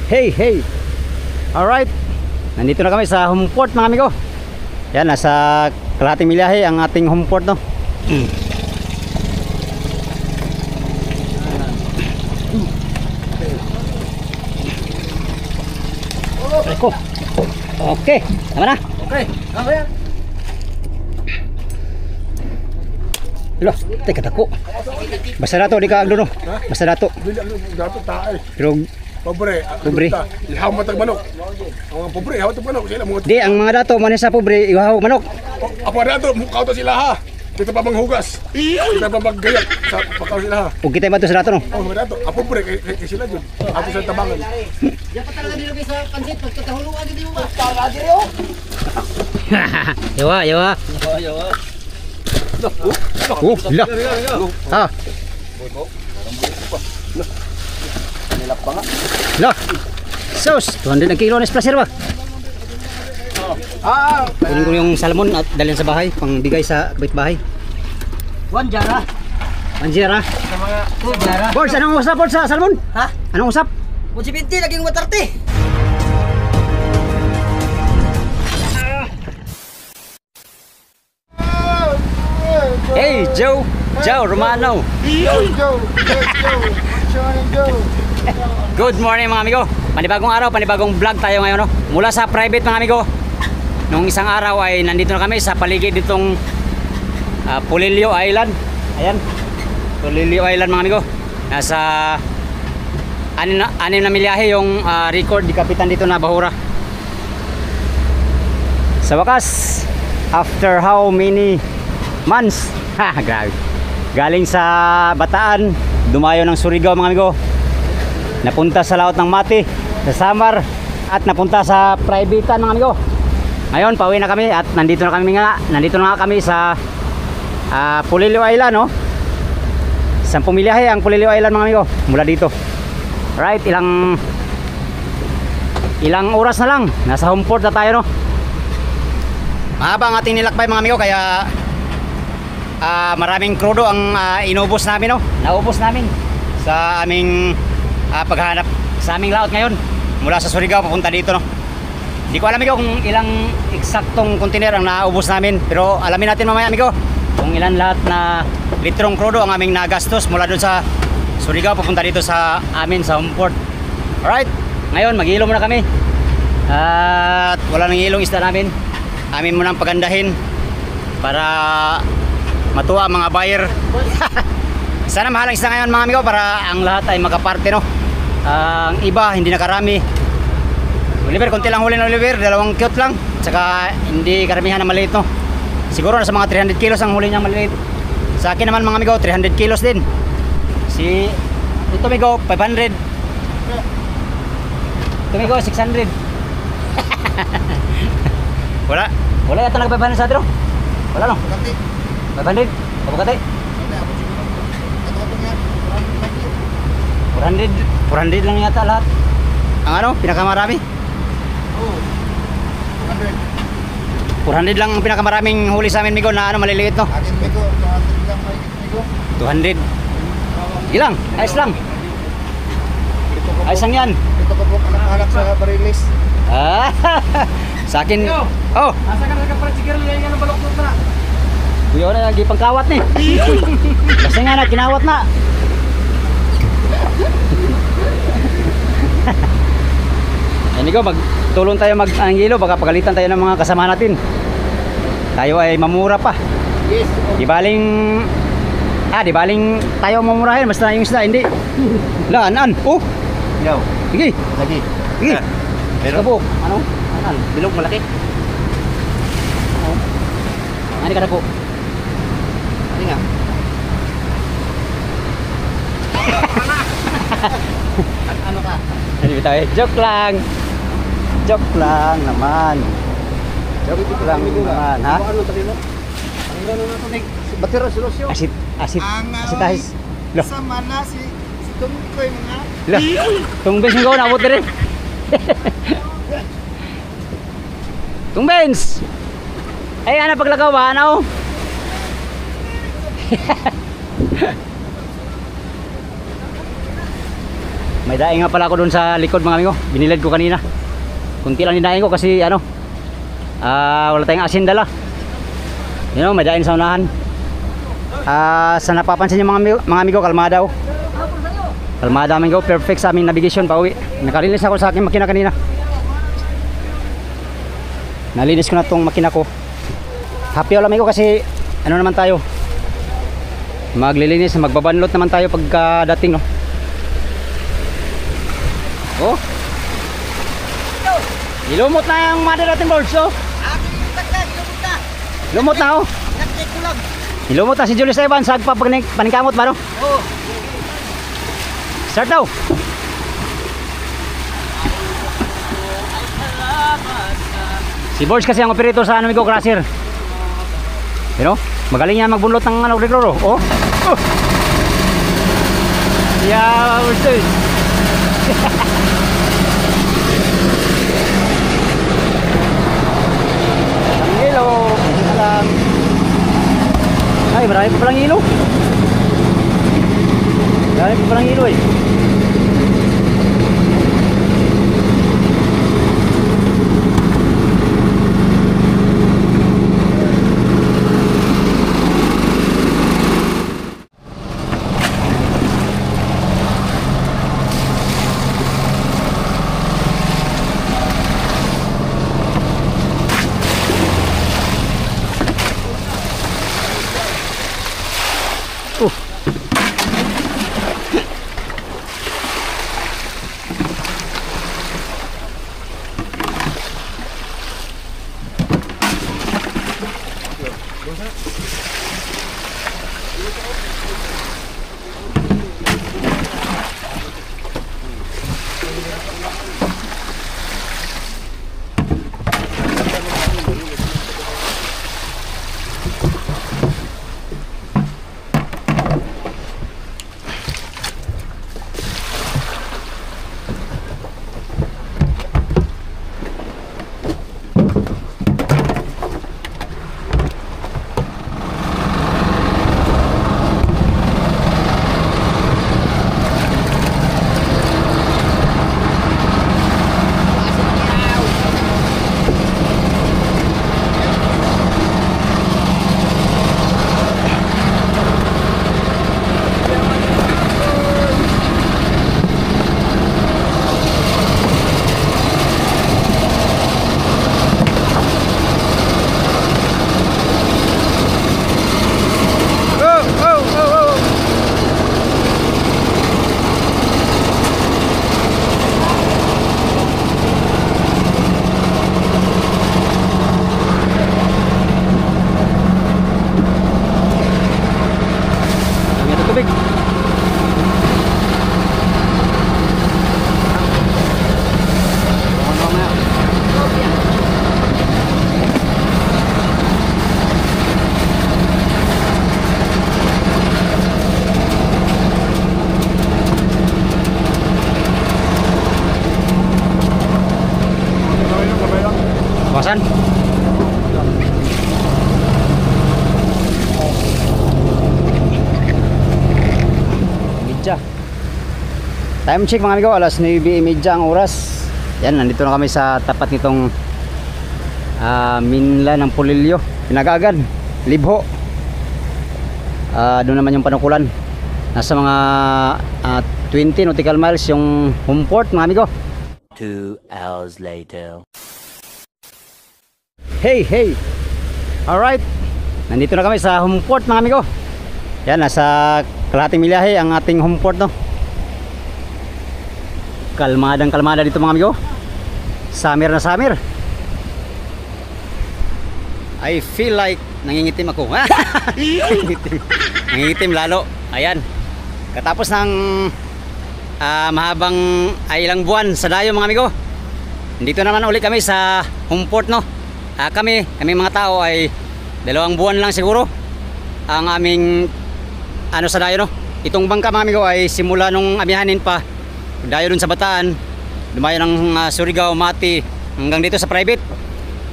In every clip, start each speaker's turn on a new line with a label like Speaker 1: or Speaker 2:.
Speaker 1: Hey, hey. Alright. Nandito na kami sa home port mga amigo. Yan, nasa kalahating milyahe ang ating home port, no. Ko. Okay, tama na.
Speaker 2: Okay, tama yan.
Speaker 1: Hello, teka tako. Basta dato di ka agdo no. Basta dato.
Speaker 2: Dato tae.
Speaker 1: Pero
Speaker 2: Pobre.
Speaker 1: Pobre.
Speaker 2: Ihaw matag manok. Ang pobre, ihaw matag manok. Sila mga...
Speaker 1: di ang mga dato man sa pobre ihaw manok.
Speaker 2: Apa dato, mukhaw to sila ha. Kita pa manghugas. Kita pa maggayak sa pakaw sila ha.
Speaker 1: Ug kita ba to sa dato no?
Speaker 2: Oh, mga dato. Ang pobre, kay sila dyan. Ato sa tabangan.
Speaker 3: Diyan pa talaga nilagay sa pansit. Pagkatahuluan din yung mga.
Speaker 1: Yawa, yawa. La. Ha. La. Sus, 200 ang kilo na placer ba? Kunin ko yung salmon at dalhin sa bahay, pangbigay sa kapitbahay.
Speaker 3: One jara.
Speaker 1: Anjera.
Speaker 3: Sa mga 2 jara.
Speaker 1: Boss, anong usap Boss, sa salmon?
Speaker 3: Ha?
Speaker 1: Anong usap?
Speaker 3: 170 naging 130.
Speaker 1: Hey, Joe. Joe Romano. Good morning mga amigo. Panibagong araw, panibagong vlog tayo ngayon, no? Mula sa private mga amigo. Nung isang araw ay nandito na kami sa paligid nitong Polillo Island. Ayan. Polillo Island mga amigo. Nasa 6 na milyahe yung record di kapitan dito na bahura. Sa wakas, after how many months? Ha, grabe. Galing sa Bataan, dumayo ng Surigao mga amigo. Napunta sa Laot ng Mati, sa Samar, at napunta sa Privatean mga amigo. Ngayon, pauwi na kami at nandito na nga kami sa Polillo Island, no? 10 milyahe ang Polillo Island mga amigo, mula dito. Right, ilang oras na lang, nasa home port na tayo, no? Mahaba ang ating nilakbay mga amigo, kaya maraming krudo ang inubos namin, no? Naubos namin sa aming paghanap sa aming laot ngayon mula sa Surigao papunta dito, no? Hindi ko alam amigo kung ilang eksaktong container ang naubos namin, pero alamin natin mamaya amigo kung ilan lahat na litrong krudo ang aming nagastos mula doon sa Surigao papunta dito sa amin sa home port. Alright, ngayon mag-ilom muna kami at wala nang ilong isda namin. Amin munang pagandahin para matuwa ang mga buyer. Sana mahal ang isda ngayon mga amigo para ang lahat ay makaparte, no? Ang iba hindi nakarami. Oliver, konti lang huli na Oliver, 2 cute lang. Saka hindi karamihan na maliit, no? Siguro nasa mga 300 kilos ang huli niya maliit. Sa akin naman mga amigo, 300 kilos din. Ito amigo, 500. Ito amigo, 600. Wala yata nag 500 sa atin, no? Wala, no? 500? Kapagkati? 400 lang yata lahat. Ang ano, pinakamarami? 400 lang ang pinakamaraming huli sa amin migo na ano, maliliit, no? 200. Ilang? Ayos lang. Ayos lang yan.
Speaker 2: Ito ko po anak sa barilis.
Speaker 1: Sa akin. Oh.
Speaker 3: Asa ka nagka-practical yan ang balok na.
Speaker 1: Kuya na lagi pangkawat ni. Kasi nga na kinawat na. Yan ko, magtulong tayo mag-angilo, baka pagalitan tayo ng mga kasama natin. Tayo ay mamura pa.
Speaker 2: Yes.
Speaker 1: Di baling tayo mamurahin, basta yung isda, hindi. Laan. Oh.
Speaker 2: Yo.
Speaker 1: Sige.
Speaker 2: Lagi.
Speaker 1: Sige.
Speaker 2: Pero
Speaker 1: Kabuk. Ano? Anan?
Speaker 2: bilog malaki.
Speaker 1: Ano? Ano ka na po?
Speaker 2: Ano nga? Ano ka?
Speaker 1: Ano tayo? Joke lang. Joke lang naman. Joke lang naman, ha?
Speaker 2: Ano talino? Ang gano'n na ito, batira solusyon.
Speaker 1: Asit ahis. Loh.
Speaker 2: Sama na si Tungkoy mga.
Speaker 1: Loh. Tungbens ko na abot dire. Tungbens. Ay ana paglakaw ba ano? May daing nga pala ako doon sa likod mga amigo. Binilad ko kanina. Kunti lang dinaing ko kasi ano, wala tayong asin dala. You know, may daing sa unahan. Sa napapansin niyo mga amigo, kalmada oh. Kalmada amigo, perfect sa aming navigation pa uwi. Nakalinis ako sa aking makina kanina. Nalinis ko na tong makina ko. Happy all amigo kasi ano naman tayo, maglilinis, magbabanlot naman tayo pagka dating no. Oh, ilumot na yung mother natin boards oh. Ilumot na oh. Ilumot na si Julius Evans sa paningkamot ba no?
Speaker 3: Oo.
Speaker 1: Start daw. Si Boards kasi ang operator sa ano amigo crusher. You know? Magaling yan magbunlot ng ano rekloro. Oh. Yeah, we're still. Ang ilo, na lang. Ay, marami pa palang ilo. Marami pa palang ilo eh. Kawasan? Midya. Time check mga amigo, alas 9:30 ang oras. Yan, nandito na kami sa tapat nitong Minla ng Polillo, Pinagagan, Libho. Doon naman yung panukulan. Nasa mga 20 nautical miles yung home port mga amigo.
Speaker 4: 2 hours later.
Speaker 1: Hey, hey. Alright. Nandito na kami sa home port mga amigo. Yan, nasa kalahating milyahe ang ating home port no. Kalmadang kalmada dito mga amigo. Summer na summer. I feel like nangingitim ako. Nangingitim lalo. Ayan. Katapos ng mahabang ilang buwan sa dayo mga amigo. Dito naman ulit kami sa home port no. Kami mga tao ay 2 buwan lang siguro ang aming ano sa dayo no. Itong bangka mga amigo ay simula nung amihanin pa dayo dun sa Bataan, dumayo ng Surigao, Mati hanggang dito sa private.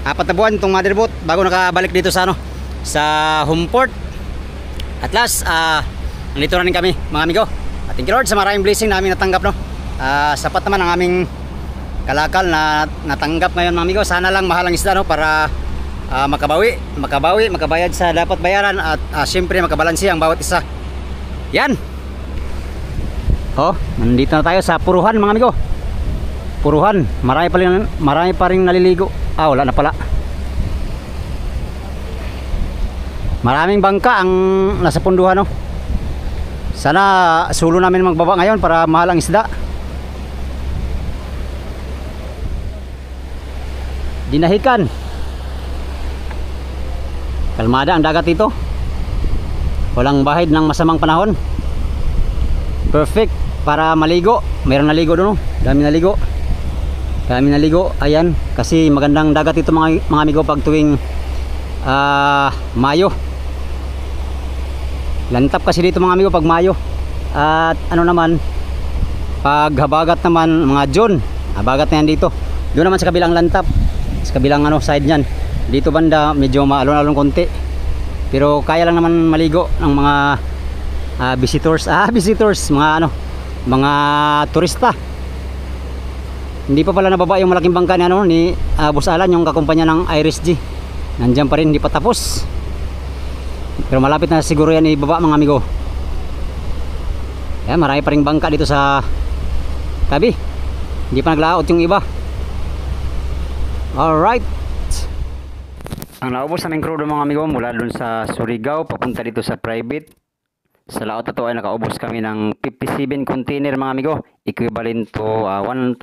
Speaker 1: 4 na buwan itong motherboat bago nakabalik dito sa ano, sa home port. At last nandito na rin kami mga amigo. At thank you Lord sa maraming blessing na namin natanggap no. sapat naman ang aming kalakal na natanggap ngayon mga amigo. Sana lang mahal ang isda, no, para makabayad sa dapat bayaran at siyempre makabalansi ang bawat isa. Yan. Oh, nandito na tayo sa Puruhan mga amigo. Puruhan, marami pa rin naliligo. Wala na pala. Maraming bangka ang nasa punduhan, no. Sana sulo namin magbaba ngayon para mahal ang isda. Dinahikan. Kalmada ang dagat dito. Walang bahid ng masamang panahon. Perfect para maligo. Mayroon naligo doon, no. Dami naligo. Ayan, kasi magandang dagat ito mga amigo pag tuwing Mayo. Lantap kasi dito mga amigo pag Mayo. At ano naman, pag habagat naman mga June, habagat na yan dito. Doon naman sa kabilang lantap, sa kabilang side niyan. Dito banda medyo maalon-alon konti. Pero kaya lang naman maligo ng mga visitors, mga turista. Hindi pa pala nababa yung malaking bangka ni Boss Alan, yung kakumpanya ng Iris G. Nandiyan pa rin, hindi pa tapos. Pero malapit na siguro yan ibaba mga amigo. Yan, marami pa rin bangka dito sa tabi. Hindi pa naglaot yung iba. Alright. Ang naubos naming crudo mga amigo mula dun sa Surigao papunta dito sa private. Sa laot na to ay nakaubos kami ng 57 container mga amigo. Equivalent to 1,710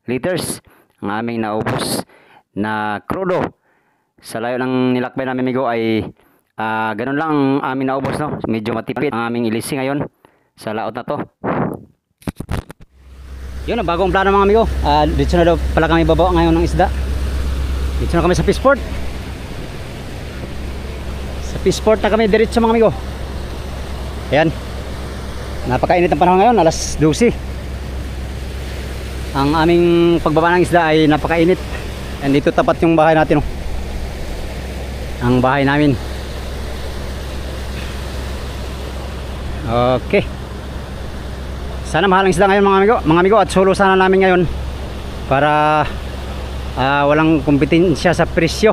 Speaker 1: liters ang aming naubos na crudo. Sa layo ng nilakbay namin amigo ay ganun lang ang aming naubos, no. Medyo matipid ang aming ilising ngayon sa laot na to. Yun ang bagong plano mga amigo. Dito na daw pala kami babaw ngayon ng isda. Dito na kami sa Peaceport. Sa Peaceport na kami diretso mga amigo. Ayan. Napakainit ang panahon ngayon, alas 12. Ang aming pagbaba ng isda ay napakainit. And dito tapat yung bahay natin, no. Ang bahay namin. Okay. Sana mahal ang isda ngayon mga amigo at solo sana namin ngayon para walang kompetensya sa presyo.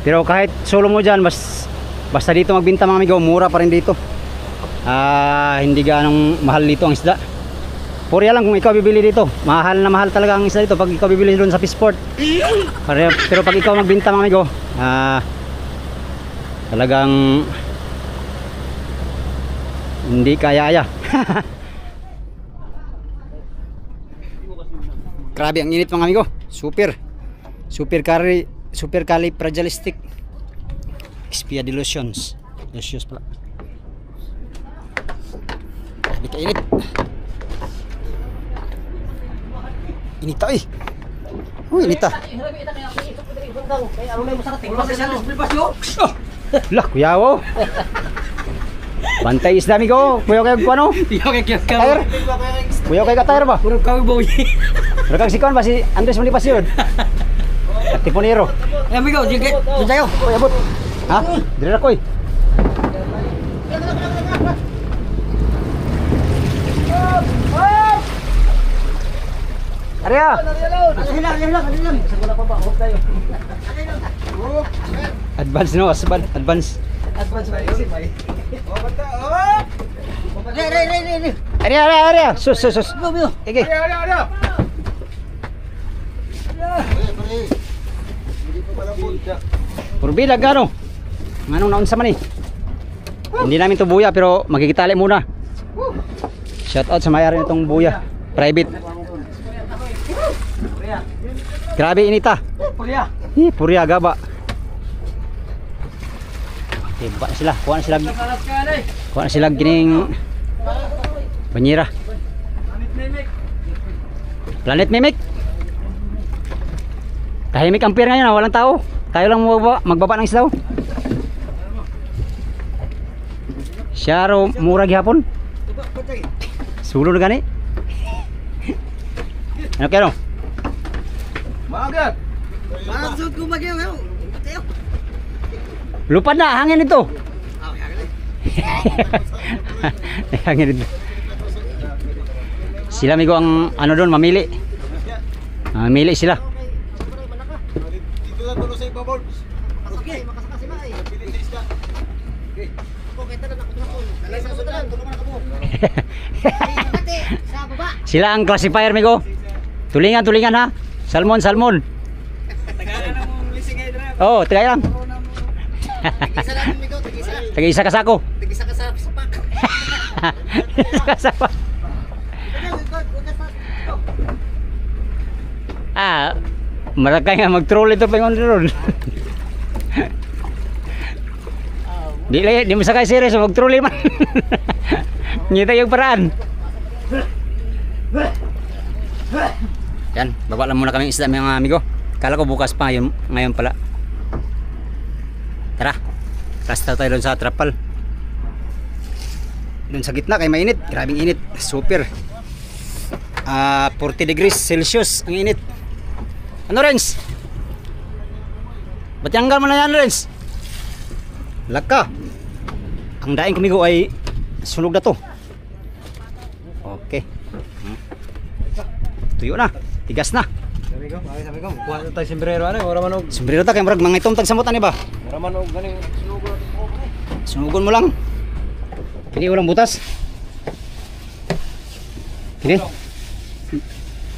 Speaker 1: Pero kahit solo mo dyan, basta dito magbinta mga amigo, mura pa rin dito. Hindi ganong mahal dito ang isda. Purya lang kung ikaw bibili dito, mahal na mahal talaga ang isda dito pag ikaw bibili doon sa Peaceport. Pero pag ikaw magbinta mga amigo, talagang hindi kaya-aya. Grabe ang init mga amigo. Super califragilistic expialidocious. Delicious pala. Grabe ka init. Inita eh. Inita. Lah, kuyaw. Bantay isda amigo. Kuyaw kayo ano? Kuyaw kayo ka tire ba?
Speaker 3: Puro kami boy.
Speaker 1: Pero kag sikon ba si Andres Malipas yun? At Tiponero.
Speaker 3: Amigo, jigit. Jayo.
Speaker 1: Oy, abot. Ha? Dire ko eh. Arya. Advance no, advance. Arya. Sus. Ige. Purbilag gano. Anong naunsa man eh. Hindi namin to buya pero magkikitali muna. Shout out sa may-ari nitong buya. Private. Grabe inita. Purya gaba. Tiba sila, kuha na sila gining banyera. Planet Mimic. Tahimik ang pier ngayon, walang tao. Tayo lang magbaba ng isdaw. Syaro mura gihapon. Sulo na gani. Ano kaya no?
Speaker 2: Maagat.
Speaker 3: Masuk ko bagyo.
Speaker 1: Lupad na, hangin ito. Hangin ito. Sila migo ang ano doon mamili. Mamili sila.
Speaker 2: Dito lang tulo sa ibabaw.
Speaker 3: Makasakasi ba eh. Ako kita na ako hapon. Sa sudan, tulungan ako mo. Pati sa baba.
Speaker 1: Sila ang classifier migo. Tulingan ha. Salmon.
Speaker 2: Tagalan na mong lising ay dra.
Speaker 1: Oh, tagay lang.
Speaker 3: Tigisa lang migo, tigisa.
Speaker 1: Tag-isa ka sako.
Speaker 3: Tigisa ka sa sapak.
Speaker 1: Kasama. Marakay nga mag-troll ito pa yung ron. Di mo sakay serious mag-troll man. Ngita yung paraan. Yan, baba lang muna kami isda mga amigo. Kala ko bukas pa ngayon pala. Tara. Rasta tayo doon sa trapal. Doon sa gitna kay mainit, grabing init, super. 40 degrees Celsius ang init. Ano Renz? Ba't yanggal mo na yan Renz? Laka. Ang daing kumigo ay sunog na to. Okay. Tuyo na, tigas na.
Speaker 2: Sabi ko, kuha na tayo sombrero ano, ora man og.
Speaker 1: Sombrero ta kay murag mga itong tagsamot ani ba?
Speaker 2: Ora man og ganing sunugon.
Speaker 1: Sunugon mo lang. Kini walang butas. Kini.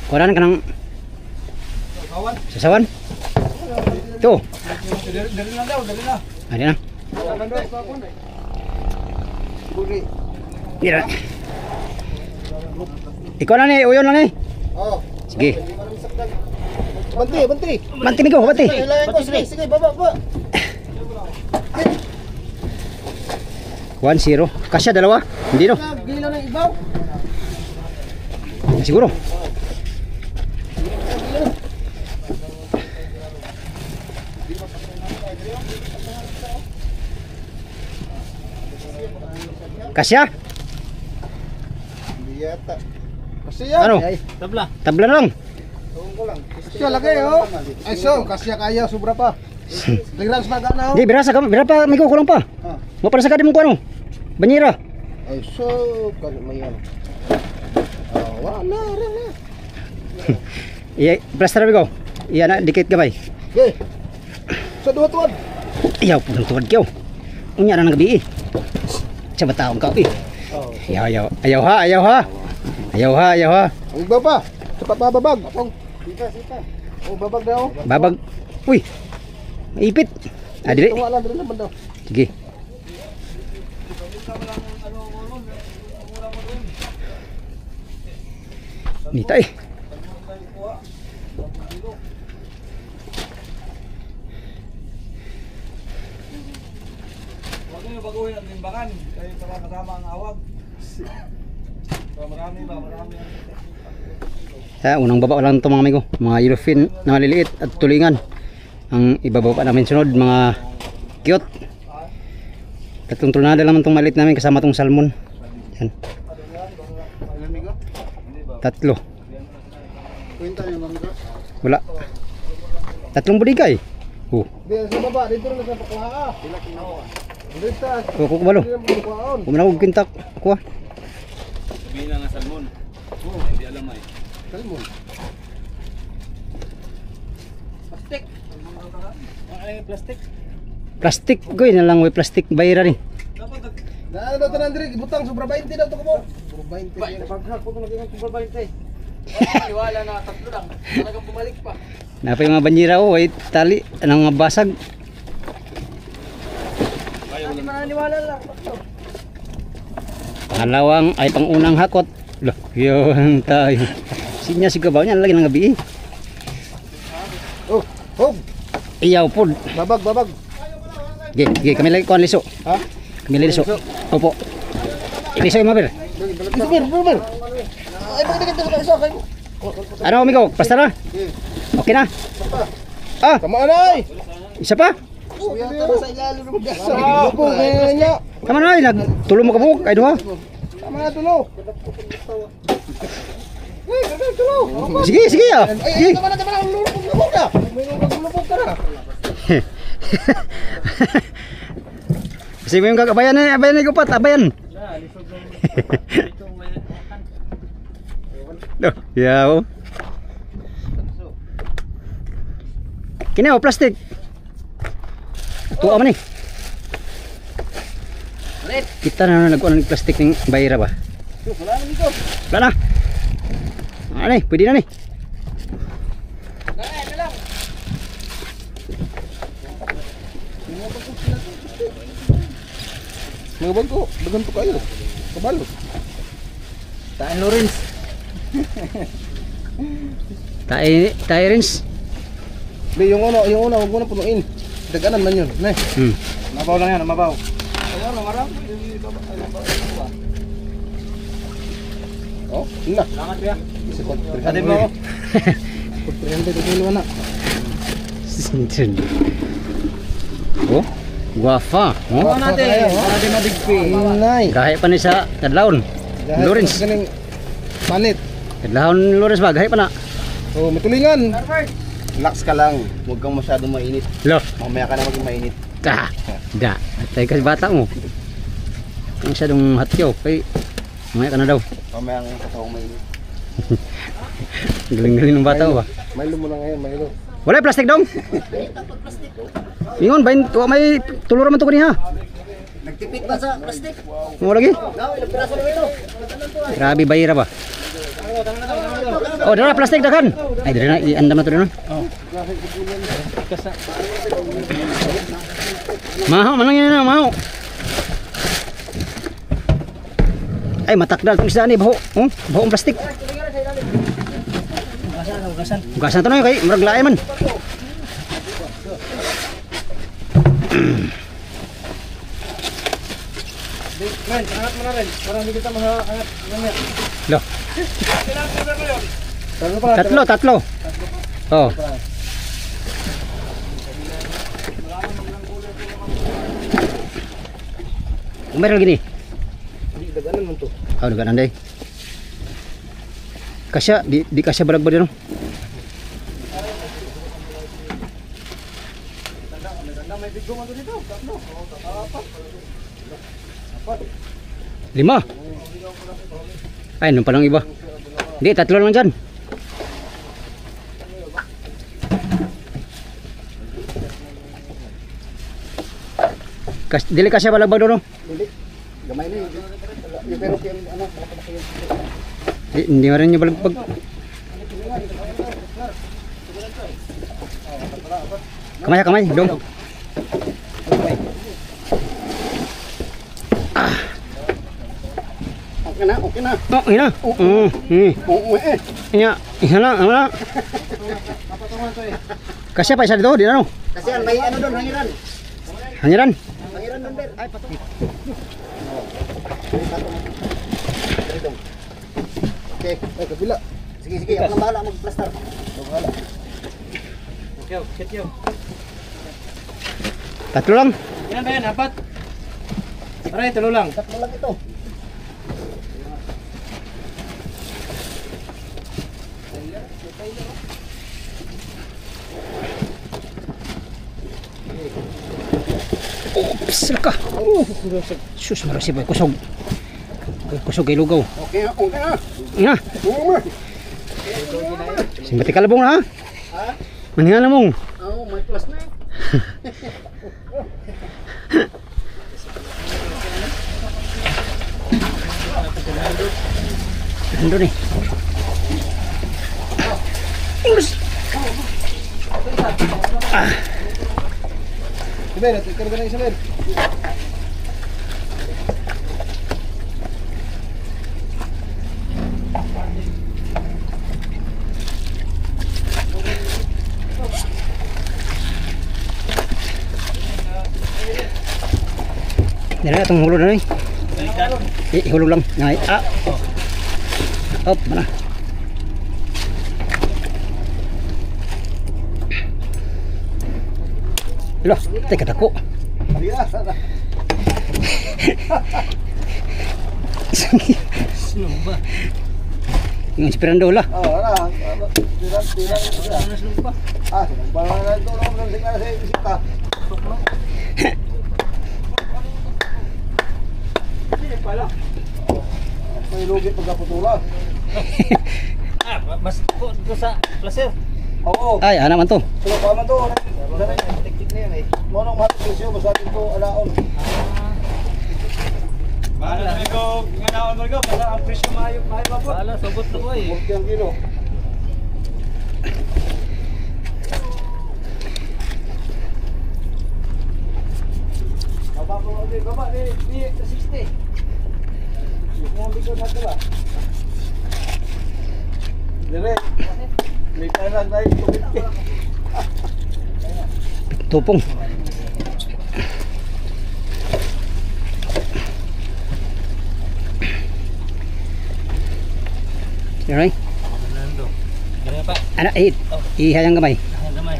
Speaker 1: Kuran ka ng sasawan. Ito.
Speaker 2: Dali na daw, dali na.
Speaker 1: Ada na. Mira. Ikaw na ni, uyon na ni.
Speaker 3: Oh.
Speaker 1: Sige.
Speaker 3: Banti.
Speaker 1: Banti migo, banti.
Speaker 3: Sige, baba.
Speaker 1: 1-0. Kasya dalawa. Hindi no.
Speaker 3: Gila ng ibaw.
Speaker 1: Siguro. Kasya?
Speaker 3: Biyata.
Speaker 1: Ano?
Speaker 2: Tabla.
Speaker 1: Tabla na lang.
Speaker 3: Kasya lagi oh. Ay so, kasya kaya sobra pa. Ligrans pa gana oh.
Speaker 1: Di, birasa ka. Bira pa, migo kulang pa. Mo para sa kadi mo ko ano? Banyera.
Speaker 3: Ay so, kan mayan. Wala na.
Speaker 1: Iya, plaster migo. Iya na dikit gamay.
Speaker 3: Okay. Sa duwa tuwan.
Speaker 1: Iyaw po ng tuwad kiyaw. Unya na ng gabi eh. Sa bataong ka eh. Ayaw ha.
Speaker 3: Ang iba pa. Sa babag. Sita. Oh, babag daw.
Speaker 1: Babag. Uy. Maipit. Dili.
Speaker 3: Wala dali naman daw.
Speaker 1: Sige. Nita eh.
Speaker 2: Huwag niyo baguhin ang limbangan. Kayo para kasama ang awag. Marami.
Speaker 1: Unang baba lang ito mga amigo. Mga yellowfin na maliliit at tulingan. Ang ibababa namin sunod mga cute. Tatlong tulnada naman itong maliit namin kasama itong salmon. Yan. Tatlo. Wala. Tatlong budigay.
Speaker 3: Sa baba, dito na sa pakuha. Sila kinawa. Dito.
Speaker 1: Kukubalo. Kumanawag kintak. Kuha.
Speaker 2: Sabihin na nga salmon. Hindi alam ay.
Speaker 3: Salmon. Plastic.
Speaker 2: Ano yung plastic?
Speaker 1: Plastic. Goy na lang. Plastic bayra ni.
Speaker 3: Daan daw tanan diri ibutang sobra 20 daw to ko. Sobra 20. Baghag ko na gyud sobra 20. Iwala na tatlo lang. Talagang bumalik pa.
Speaker 1: Napay mga banyera o. Ay tali. Anong mga basag.
Speaker 3: Hindi mananiwala lang.
Speaker 1: Pangalawang ay pangunang hakot. Loh, yun tayo. Sinya si kabaw niya lagi ng gabi.
Speaker 3: Oh.
Speaker 1: Iyaw po.
Speaker 3: Babag.
Speaker 1: Ge, kami lagi kuan liso.
Speaker 3: Ha?
Speaker 1: Kami liso. Opo. Liso yung mabir.
Speaker 3: Ber. Ay pwede kita sa isa kay.
Speaker 1: Ano amigo? Basta na? Okay na?
Speaker 3: Tama na ay.
Speaker 1: Isa pa?
Speaker 3: Kuya ka na sa ilalim ng gasa. Buko kanya.
Speaker 1: Tama na ay. Nagtulong mo kabuk. Ay duha.
Speaker 3: Tama na tulo. Tulo.
Speaker 1: Sige ah. Sige.
Speaker 3: Tama na lulubog ka. May lulubog ka na.
Speaker 1: Kasi mo yung kakabayan na gupat. Abayan. Yeah, oh. Kini oh, plastic. Tuwa man ni. Kita na nagkuha ng plastic ng bayra ba?
Speaker 3: Wala na dito.
Speaker 1: Wala na. Ano ni? Pwede na ni.
Speaker 3: Mga bangko, dagan to kayo. Kabalo.
Speaker 1: Tain Lawrence. Tayo Rins.
Speaker 3: Be, yung una, huwag mo na punuin. Daganan man yun. Nay.
Speaker 2: Mabaw lang yan, mabaw.
Speaker 3: Oh, yun na.
Speaker 2: Salamat kuya.
Speaker 3: Atin mo ako. 300 kilo na.
Speaker 1: Sintin. Oh, guwafa. Oh,
Speaker 3: Guwafa
Speaker 2: natin,
Speaker 3: kayo, oh.
Speaker 2: para di madigpi.
Speaker 3: Inay.
Speaker 1: gahay pa ni sa kadlawon. Lawrence.
Speaker 3: Ganing panit.
Speaker 1: Kadlawon Lawrence ba? Gahay pa na.
Speaker 3: Oh, matulingan. Relax ka lang. Huwag kang masyadong mainit.
Speaker 1: Lo.
Speaker 3: Mamaya ka na maging mainit.
Speaker 1: Da. Da. Atay kasi bata mo. Ang masyadong hatyaw. Kay mamaya ka na daw.
Speaker 3: Mamaya ang katawang mainit.
Speaker 1: Galing-galing ng bata mo ba?
Speaker 3: Milo mo na ngayon, Milo.
Speaker 1: Wala plastic dong. Ingon bain tuwa may tulor man to kani ha.
Speaker 3: Nagtipid ba sa plastic?
Speaker 1: Mo lagi?
Speaker 3: Ilang piraso na ito?
Speaker 1: Grabe bayra ba? Oh, dara plastic dakan. Ay dira na iandam na to doon. Maho manang yan na maho. Ay matakdal tong isda ni baho. Oh, baho ang plastic. Ugasan to na kay murag laay man.
Speaker 3: Ren, angat mo na rin. Para hindi kita mahangat.
Speaker 1: Lo.
Speaker 3: Tatlo pala.
Speaker 1: Tatlo. Oh. Meron gini.
Speaker 3: Hindi, daganan mo to.
Speaker 1: Oh, daganan day. Kasya di kasya balag ba dito? Lima. Ay, nung palang iba. Hindi, tatlo lang dyan. Dili kasya balag ba doon?
Speaker 3: Hindi. Gamay na yun. Yung pero yung ano, malaki yun.
Speaker 1: Hindi mo rin yung balagbag. Kamay, dong.
Speaker 3: Okay na, okay na.
Speaker 1: Oh, ina.
Speaker 3: Oo, eh.
Speaker 1: Isa lang. Kasya pa isa dito, di na no?
Speaker 3: Kasi yan, may ano doon, hangiran.
Speaker 1: Hangiran.
Speaker 3: Hangiran doon, Ber. Ay, patok. Okay, ay, kabila. Sige, ako nang bahala mag-plaster. Bahala. Okay.
Speaker 1: Tatlo lang.
Speaker 2: Yan ba yan, apat? Aray, tulo lang.
Speaker 3: Tatlo lang ito.
Speaker 1: Oops, ka. Sus, marasi ba? Kusog. Kusog kay lugaw.
Speaker 3: Okay na.
Speaker 1: Ina.
Speaker 3: Oo, ma.
Speaker 1: Simbati kalabong na ha. Maningan na mong.
Speaker 3: Oo, may plus na.
Speaker 1: Ando ni.
Speaker 3: Ber, ikaw ba na isa, Ber?
Speaker 1: Nila itong hulog na rin. Hulog lang. Ngay. Op, mana? Loh, teka dako. Yung inspirando lah.
Speaker 3: Oo, wala. Tiran. Ah, sinagbahan na ito. Nang sigla sa isita. May lugi pagkaputula. Mas po sa placer. Oo.
Speaker 1: Ay, ano man to?
Speaker 3: Sino pa man to? Teknik na yan eh. Monong mahal presyo, masabi ko alaon.
Speaker 5: Bahala na ko, nganaon mo ko, para ang presyo maayo pa po.
Speaker 3: Bahala, sabot na ko eh.
Speaker 2: 40 ang kilo.
Speaker 3: Baba ko, okay, baba, di 60. Yung bigo na ito ba? Dire, may pera tayo, kumiti.
Speaker 1: Tupong. Alright.
Speaker 3: Fernando. Ganyan pa.
Speaker 1: Ano, ihayang gamay.
Speaker 3: Ang gamay.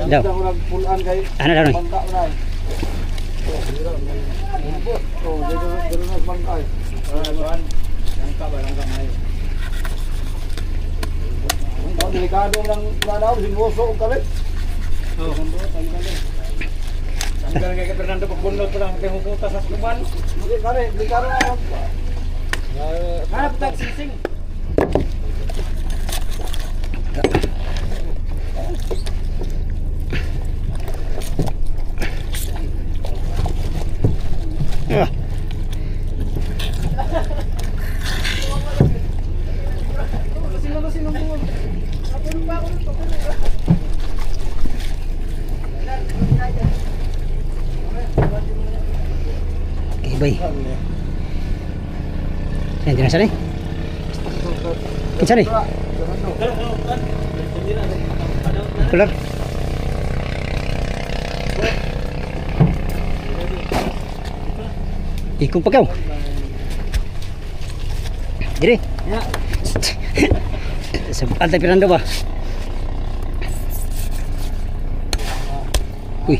Speaker 1: Daw.
Speaker 3: Pulaan kay
Speaker 1: Ano daw, Noy?
Speaker 3: bangka na eh. Oh, dito na bangka eh. Ang delikado lang daw, sinuso o kalit.
Speaker 5: Tanggal kay Fernando pagbunot ko lang kay hukutas sa kuban.
Speaker 3: Hindi kare, delikado na.
Speaker 5: Hanap tag sising.
Speaker 1: Ah. Okay, bay. Yan, di na sana eh. Kinsa ni? Kular. Ikong pagkaw. Dire.
Speaker 3: Ya.
Speaker 1: Sa Antay Fernando ba? Uy.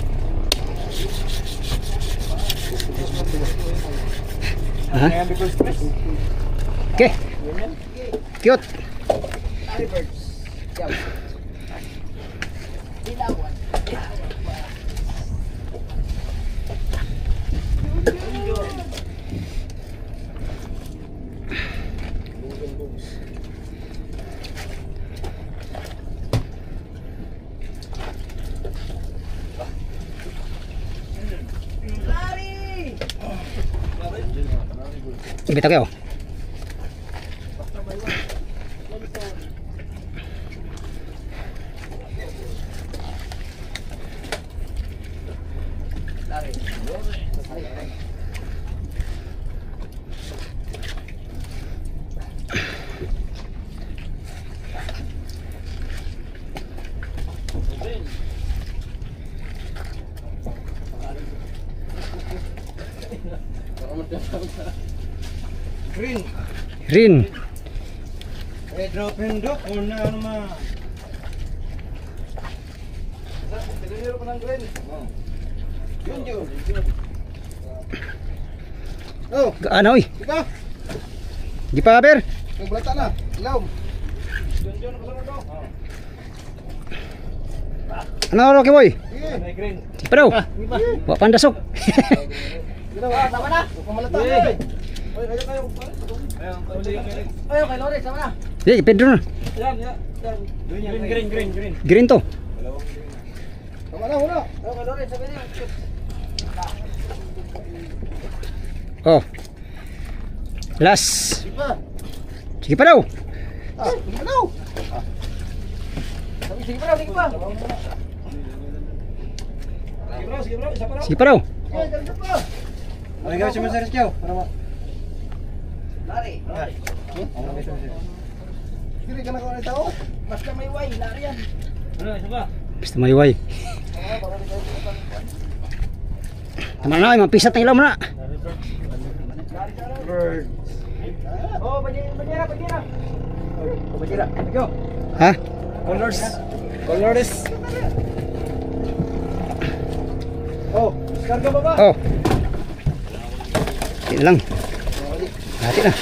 Speaker 1: Aha. Okay. Cute. Bitaw kayo.
Speaker 5: Green.
Speaker 1: Rin.
Speaker 5: Drop una naman.
Speaker 3: Tiniro pa ng green. Yun. Oh,
Speaker 1: Ano oy?
Speaker 3: ika.
Speaker 1: Di pa ber.
Speaker 3: Yung balata na. Ilaw.
Speaker 1: Ano ro kay boy?
Speaker 3: Sige.
Speaker 5: Green.
Speaker 1: Di pa daw. Wa pandasok.
Speaker 3: Ginawa, tama na. Huwag kang malata. Oy, kayo. Ayo, kay Lore, sama na.
Speaker 1: Di Pedro na.
Speaker 5: Green.
Speaker 1: Green to.
Speaker 3: Tama na, wala. Ayo, kay Lore, sabi niya.
Speaker 1: Oh. Last.
Speaker 3: Sige pa.
Speaker 1: Sige pa daw.
Speaker 3: Sige pa daw. Sige pa.
Speaker 1: Sige pa daw.
Speaker 3: Sige pa.
Speaker 5: Ay, gawin si Masaris Kyo.
Speaker 3: Lari. Sige ka na ko na tao. Basta may way, lari yan.
Speaker 5: Ano, isa ba?
Speaker 1: Basta mayway. Tama na ay mapisat na ilaw mo na.
Speaker 3: Oh, banyera. Banyera. Ikaw.
Speaker 1: Ha?
Speaker 5: Colors.
Speaker 3: Oh, karga baba.
Speaker 1: Oh. Yan lang. Hati na.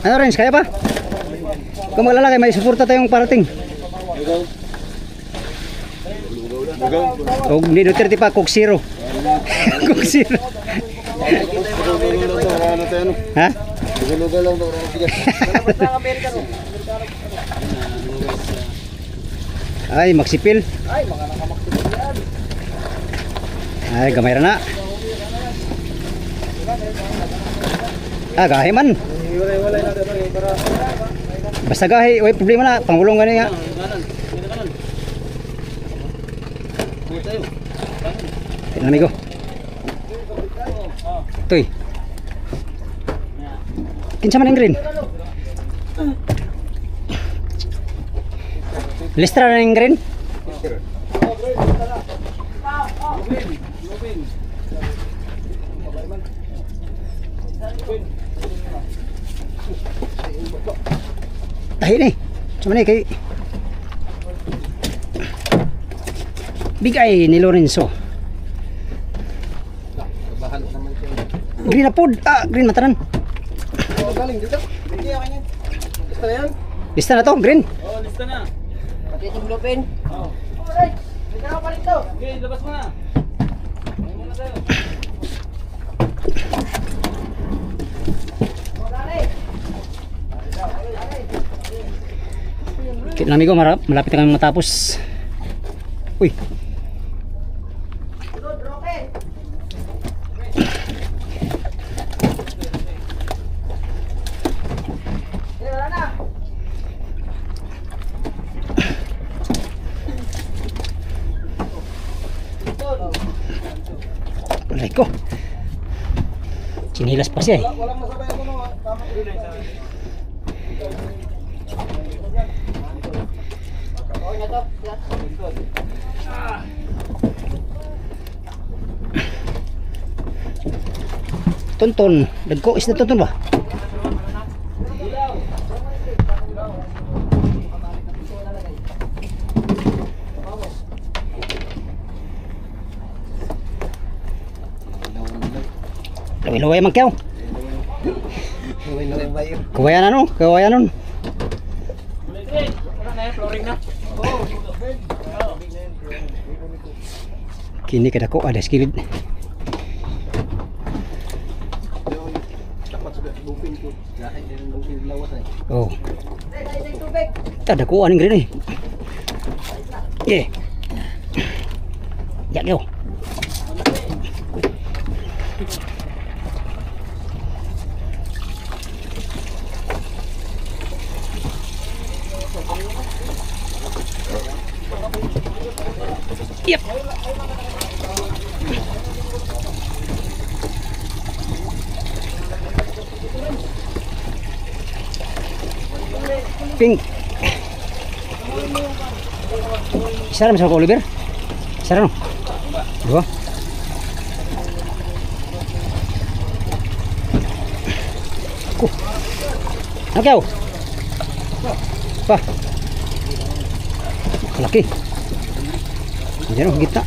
Speaker 1: Ano Renz, kaya pa? Kung maglalagay, may suporta tayong parating. O ni Duterte pa, Coke Zero. Coke Zero. Ha? Ay, magsipil. Ay, gamay ra na. Ah, gahe man. Basta gahe, way problema na, pangulong gani nga. Tingnan amigo. Toy. Kinsa man ang green? Listra na yung green? Tahi ni. Sama ni kay bigay ni Lorenzo. Green na pod. Ah, green matanan.
Speaker 3: Galing dito. Hindi ako niyan. Basta yan.
Speaker 1: Lista na to, green.
Speaker 5: Oh, lista na.
Speaker 3: Pati itong lupin.
Speaker 5: Oh.
Speaker 3: Alright. Hindi na pa rito.
Speaker 5: Okay, labas mo na. Ayun muna tayo.
Speaker 1: Kit na amigo, malapit na kami matapos. Uy. Alay ko. Chinilas pa siya eh.
Speaker 3: Walang masabay ako no. Tama rin. Okay na to.
Speaker 1: Tonton, dagko is na tonton ba? Laway-laway man kyaw. Kawayan ano? Kawayan nun.
Speaker 5: Wala na yan, flooring na.
Speaker 1: Kini kada ko ada skilid. Oh. Ada ko aning green eh. Yeah. Jak yo. Yep. Pink. Isa na masarap ko, Oliver. Isa na no? Dua. Ko. Nakaw. Pa. Laki. Diyan ang gitna.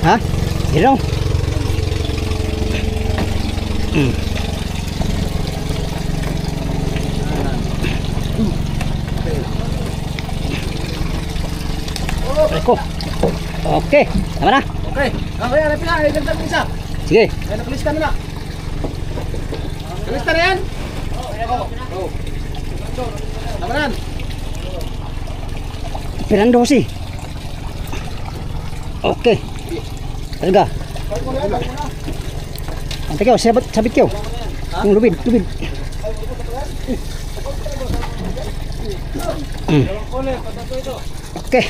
Speaker 1: Ha? Diyan ang. Ko. Oke, tama na.
Speaker 3: Okay. Okay, hanapin na. Ay, ganda isa.
Speaker 1: Sige.
Speaker 3: Ay, nakalista na na. Nakalista na yan? Oo. Tama na.
Speaker 1: Fernando si. Oke. Talaga. Antay kayo, sabit kayo. Yung lubid. Oke.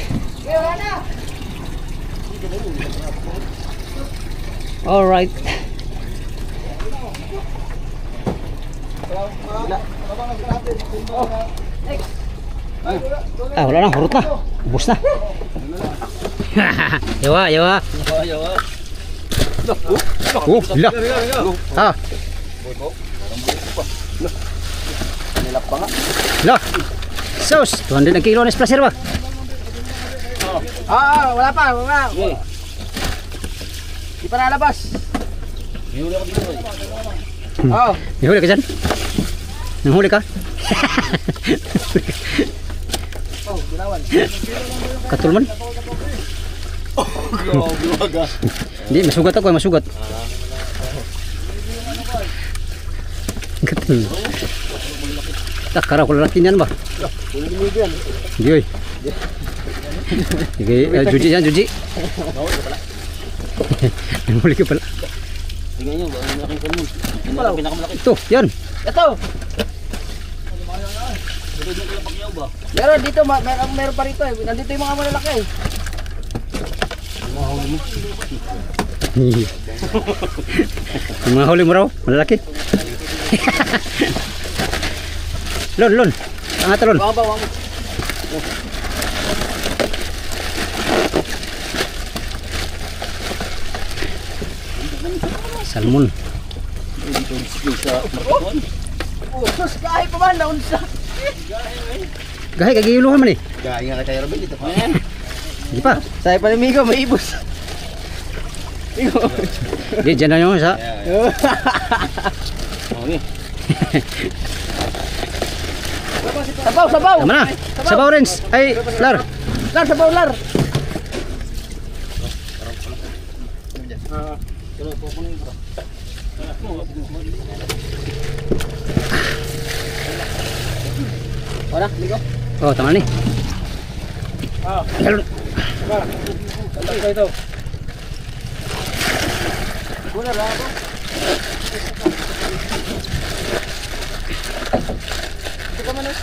Speaker 1: Alright. Ah, wala na, hurot na. Ubus na. Yawa. Oh, gila. Ah. Lah. Sus, 200 ang kilo na splaser ba?
Speaker 3: Wala pa. Di pa nalabas.
Speaker 1: May huli ka dyan? Nanghuli ka?
Speaker 3: Oh, ginawan.
Speaker 1: Katulman? Hindi, masugat ako, masugat. Katul. Tak kara ko laki niyan ba? Hindi oy. Sige, Juji yan, Juji. Nanghuli ka pala.
Speaker 5: Tingnan nyo, malaking kulmon. Pinakamalaki.
Speaker 1: Ito, yan.
Speaker 3: Ito.
Speaker 5: Pakyaw ba?
Speaker 3: Meron dito, meron pa rito eh. Nandito yung mga malalaki eh.
Speaker 1: Yung mga huli mo raw, malalaki. Lon, lon. Angat lon.
Speaker 3: Wang ba.
Speaker 1: Salmon.
Speaker 3: Oh, sus, kahit pa man, naunsa.
Speaker 1: Gahay, kagiluhan man eh.
Speaker 3: Gaya nga kay Robin dito.
Speaker 1: Hindi pa.
Speaker 3: Saya pa ni Migo, may ibos. Migo.
Speaker 1: Hindi, dyan na yung isa.
Speaker 5: Okay.
Speaker 3: Sabaw, sabaw.
Speaker 1: Tama na. Sabaw, Renz. Ay, Lar.
Speaker 3: Lar, sabaw, lar. Wala, Migo.
Speaker 1: Oh, tama ni. Galon.
Speaker 5: Ito.
Speaker 3: Kuna ra ako. Ito man eh.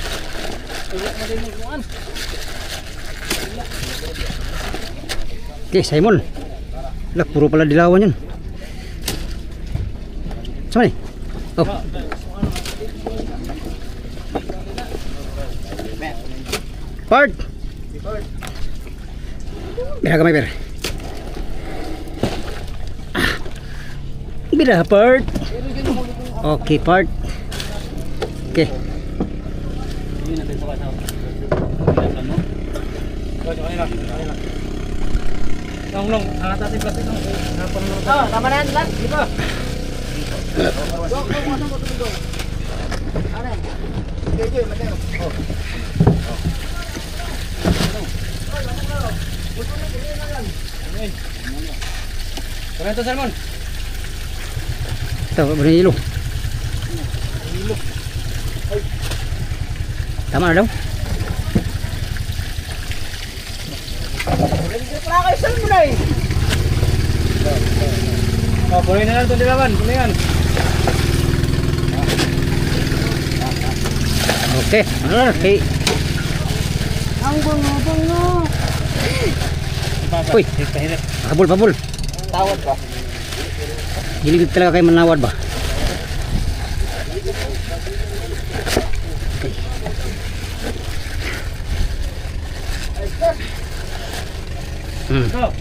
Speaker 1: Okay, Simon. Lah, puro pala dilawan yun. Sama ni? Oh. Part. Bira kamay, Ber. Bira, Part. Okay, Part. Okay.
Speaker 5: Long, angat natin plastic lang.
Speaker 3: Oh, tama na yan, lar. Di ba?
Speaker 5: Komento, Salmon.
Speaker 1: Ito, benih hilo. Tama na daw.
Speaker 3: Wala kayo saan mo na eh.
Speaker 5: Oh, punin na lang ito dilawan. Punin yan.
Speaker 1: Okay, ano na? Okay.
Speaker 3: Ang bango.
Speaker 1: Uy, pabul, pabul.
Speaker 3: Tawad ba?
Speaker 1: Hilig talaga kayo manawad ba?
Speaker 5: Go.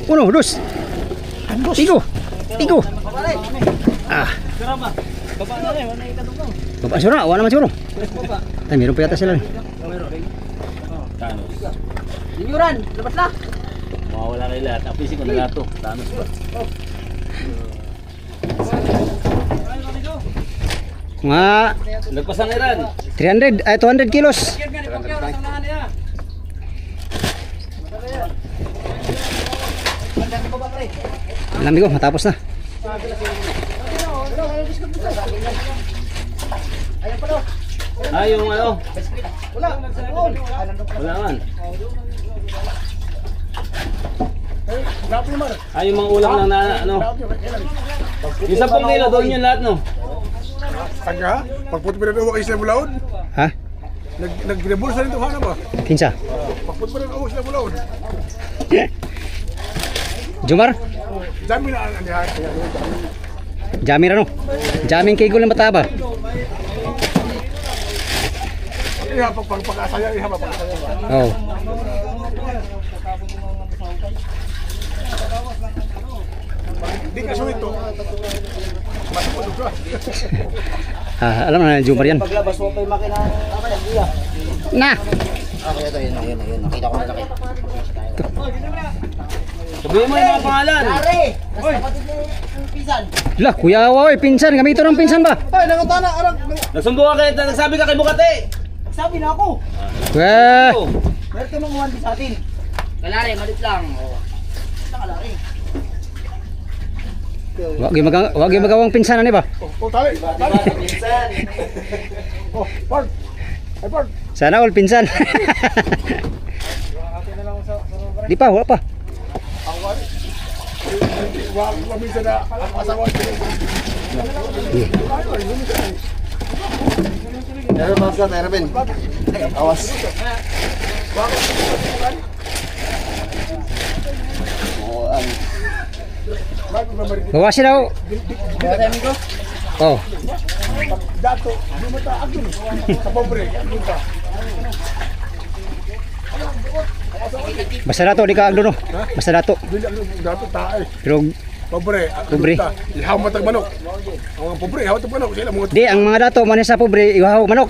Speaker 1: Uno, dos. Tigo. Tigo. Ah,
Speaker 5: Karama. Baba na rin. Wala na ikatong.
Speaker 1: baba sura, wala naman siguro. Ay, meron pa yata sila.
Speaker 5: Tanos.
Speaker 3: Linyuran, labas na.
Speaker 5: Mawawala kayo lahat. Apisin ko na lahat to. Tanos ba?
Speaker 1: Mga
Speaker 5: Nagpasang iran.
Speaker 1: 300, ay 200 kilos. Alam ko, matapos na.
Speaker 5: Ah, yung ano?
Speaker 3: Wala.
Speaker 5: Wala man. Ah, yung mga ulam lang na ano? Yung 10 kilo doon yun lahat, no?
Speaker 2: Taga, pagputi pa rin ako kayo sila bulaod.
Speaker 1: Ha?
Speaker 2: Nag-ginabol sa rin ito, hana ba?
Speaker 1: Kinsa?
Speaker 2: Pagputi pa rin ako sila bulaod.
Speaker 1: Jumar?
Speaker 2: Dami na ang anihan.
Speaker 1: Jamin ano? Jamin kay gulang mataba.
Speaker 2: Iha, pag-asaya, iha ba? Pag-asaya ba?
Speaker 1: Oh.
Speaker 2: Di ka suwito. Masipulog ka.
Speaker 1: Ah, alam na Jumar yan.
Speaker 3: Paglabas mo pa yung makina. Tama yan, iya.
Speaker 1: Na.
Speaker 3: Okay, ito, yun. Nakita ko na laki.
Speaker 5: Sabihin mo yung mga pangalan.
Speaker 3: Pare! Mas kapatid niya yung pisan.
Speaker 1: Lah, Kuya Wawa, pinsan. Kami ito ng pinsan ba?
Speaker 3: Ay, nangutana, arang.
Speaker 5: Nagsumbo ka kayo, nagsabi ka kay Bukate.
Speaker 3: Sabi na ako.
Speaker 1: Weh.
Speaker 3: Meron ka mga sa atin. Kalari, malit lang. Kalari.
Speaker 1: Wag yung magawang pinsan ani ba?
Speaker 2: Oh, tali. Oh, Bart. Ay, Bart.
Speaker 1: Sana all pinsan. Di pa, wala pa.
Speaker 2: Wag minsan na asawa ko.
Speaker 3: Pero basta, pero Ben. Awas.
Speaker 1: Bawasin daw.
Speaker 3: Kaya tayo ko.
Speaker 1: Oh.
Speaker 2: Dato, di mo ta agun. Sa pobre, agun ka.
Speaker 1: Basta dato di ka agdo no. Basta dato.
Speaker 2: Dili agun dato tae.
Speaker 1: Pero
Speaker 2: Pobre,
Speaker 1: Pobre.
Speaker 2: Ihaw matag manok. Ang mga pobre, ihaw matag manok sila mga.
Speaker 1: di ang mga dato man sa pobre ihaw manok.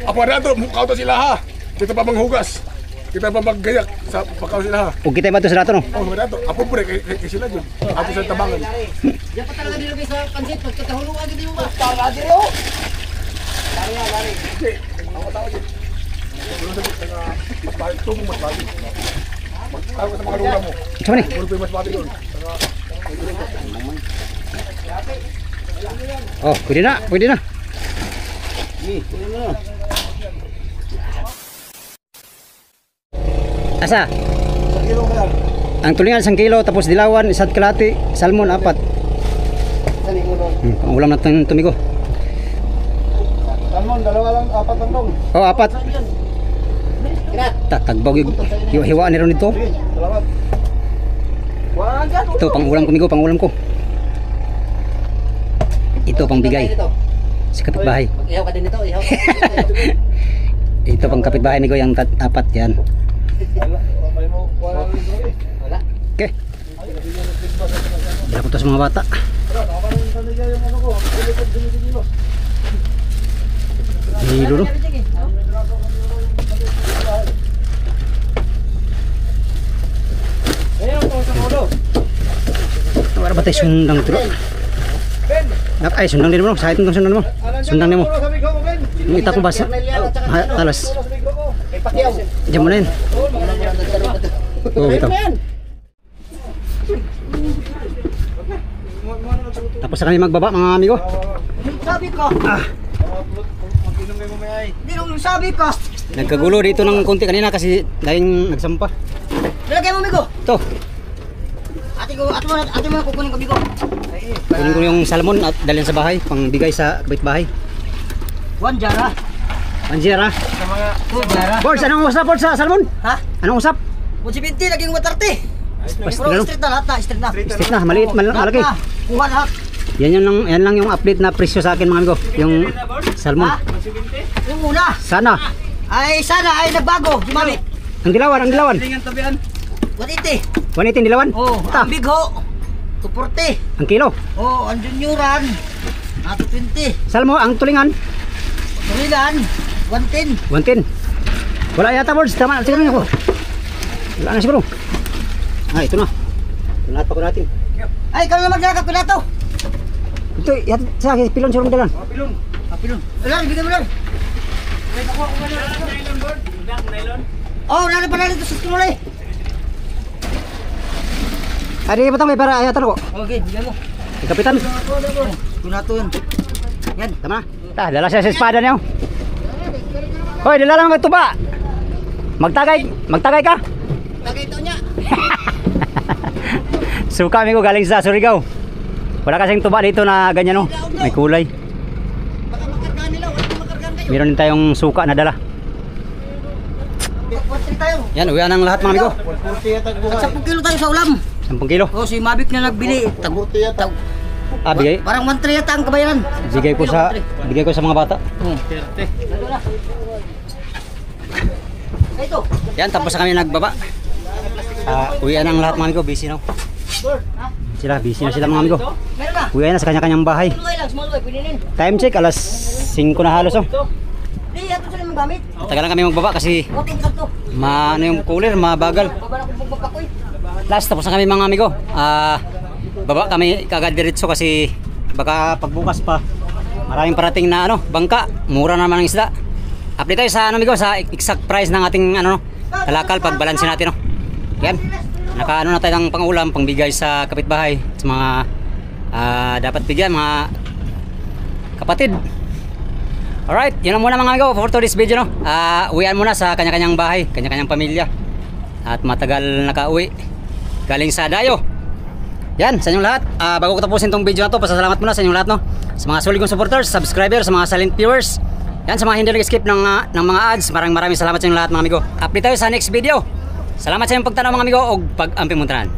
Speaker 2: Apa dato, mukha to sila ha. Kita pa manghugas. Kita pa maggayak sa pakaw sila ha.
Speaker 1: Ug kita ba to sa dato no?
Speaker 2: Oh, mga dato, apo pre kay sila jud. Ato sa tabangan.
Speaker 3: Diyan pa talaga nilagay sa pansit. Pagkatahuluan din mo ba? Tara, dire o. Lari.
Speaker 2: Okay, ako tao jud. Mas balik tubong mas balik. Magtago sa mga lugar mo.
Speaker 1: Sama ni.
Speaker 2: Puro mas balik doon.
Speaker 1: Oh, pwede na, pwede na. Asa? Ang tulingan 1 kilo tapos dilawan 1 kalahati, salmon 4. Pangulam natin tumigo.
Speaker 3: Salmon, dalawa lang, 4 lang dong.
Speaker 1: Oh, 4. Tatagbog yung hiwa ni ron dito.
Speaker 3: Salamat. Wala dyan.
Speaker 1: Ito pangulam ko migo, pangulam ko. Ito pang bigay sa kapitbahay.
Speaker 3: Ihaw ka din ito, ihaw.
Speaker 1: Ito pang kapitbahay migo yung 4 yan.
Speaker 3: Wala.
Speaker 1: Okay. Dala ko to sa mga bata. Hilo no? Wala ba tayo sundang ito? Ay, sundang din mo. Sa itong sundang mo. Sundang din mo. Yung ita ko basa. Talas. Diyan mo na yun. Oh, ito. Tapos na kami magbaba mga amigo.
Speaker 3: Sabi ko. Hindi nung sabi ko.
Speaker 1: Nagkagulo dito ng konti kanina kasi dahil nagsampa.
Speaker 3: Nilagay mo, Migo.
Speaker 1: Ito.
Speaker 3: Ate mo na kukunin ko, Migo.
Speaker 1: Kunin ko yung salmon at dalhin sa bahay. Pangbigay sa kapitbahay.
Speaker 3: 1 jara.
Speaker 1: Anjira.
Speaker 3: Sa mga 2 jara.
Speaker 1: Boards, anong usap Boards sa salmon?
Speaker 3: Ha?
Speaker 1: Anong usap?
Speaker 3: 170, naging 130.
Speaker 1: Basta
Speaker 3: Puro
Speaker 1: ganun.
Speaker 3: street na lahat na, street na.
Speaker 1: Stick na, maliit, malaki.
Speaker 3: Kuha lahat.
Speaker 1: Yan lang yung update na presyo sa akin mga amigo. Yung salmon.
Speaker 3: Ha? Yung una.
Speaker 1: Sana.
Speaker 3: Ay, sana ay nagbago. Gumamit.
Speaker 1: Ang dilawan.
Speaker 3: 180.
Speaker 1: 118 dilawan.
Speaker 3: Oh,
Speaker 1: Ta.
Speaker 3: ang big ho. 240.
Speaker 1: Ang kilo.
Speaker 3: Oh, ang junioran. 220.
Speaker 1: Salmo, ang tulingan.
Speaker 3: Tulilan. 110.
Speaker 1: 110. Wala yata Boards. Tama na siguro ako. Wala na siguro. Ah, ito na. Ito lahat pa ko natin.
Speaker 3: Ay, ikaw na maglalagap ko na to.
Speaker 1: Ito, yan, sa akin, pilon sa dalan.
Speaker 3: Pilon. Alam, bigyan mo lang. Oh, nana pa na dito sa school eh.
Speaker 1: Adi, batang may para ayatan ko.
Speaker 3: Okay, bigyan mo.
Speaker 1: Kapitan.
Speaker 3: Kunato yun. Yan.
Speaker 1: Tama. Dala siya sa espada niyo. Hoy, dala lang ang tuba. Magtagay ka.
Speaker 3: Tagay ito niya.
Speaker 1: Suka amigo galing sa Surigao. Wala kasing tuba dito na ganyan no. May kulay.
Speaker 3: Baka makargaan nila. Wala makargaan kayo.
Speaker 1: Meron din tayong suka na dala.
Speaker 3: 130 tayo.
Speaker 1: Yan, uwi ang lahat mga amigo.
Speaker 3: 10 kilo tayo sa ulam.
Speaker 1: 10 kilo.
Speaker 3: Oh, si Mavic na nagbili. Tag
Speaker 1: Ah, bigay.
Speaker 3: parang 1.3 yata ang kabayaran.
Speaker 1: Bigay ko sa mga bata.
Speaker 3: Ito.
Speaker 1: Yan, tapos na kami nagbaba. Uwian ang lahat mga amigo, busy na. Busy na sila mga amigo.
Speaker 3: Meron na.
Speaker 1: Uwian na sa kanya-kanyang bahay.
Speaker 3: Small way lang, small way. Pwede rin.
Speaker 1: Time check, alas 5 na halos oh.
Speaker 3: Di, ato sila mga
Speaker 1: Matagal lang kami magbaba kasi ano yung cooler, mabagal. Last, tapos na kami mga amigo. Baba kami kagad diretso kasi baka pagbukas pa maraming parating na ano, bangka. Mura naman ang isda. Update tayo sa ano amigo, sa exact price ng ating ano, kalakal pag balansin natin no. Yan. Nakaano na tayo ng pangulam, pangbigay sa kapitbahay, sa mga dapat bigyan mga kapatid. Alright, yun lang muna mga amigo for today's video no. Uwian muna sa kanya-kanyang bahay, kanya-kanyang pamilya. At matagal nakauwi galing sa dayo. Yan, sa inyong lahat. Bago ko tapusin tong video na to, pasasalamat muna sa inyong lahat no. Sa mga solid kong supporters, subscribers, sa mga silent viewers. Yan, sa mga hindi nag-skip ng mga ads, maraming salamat sa inyong lahat mga amigo. Update tayo sa next video. Salamat sa inyong pagtanaw mga amigo o pag-ampimuntanan.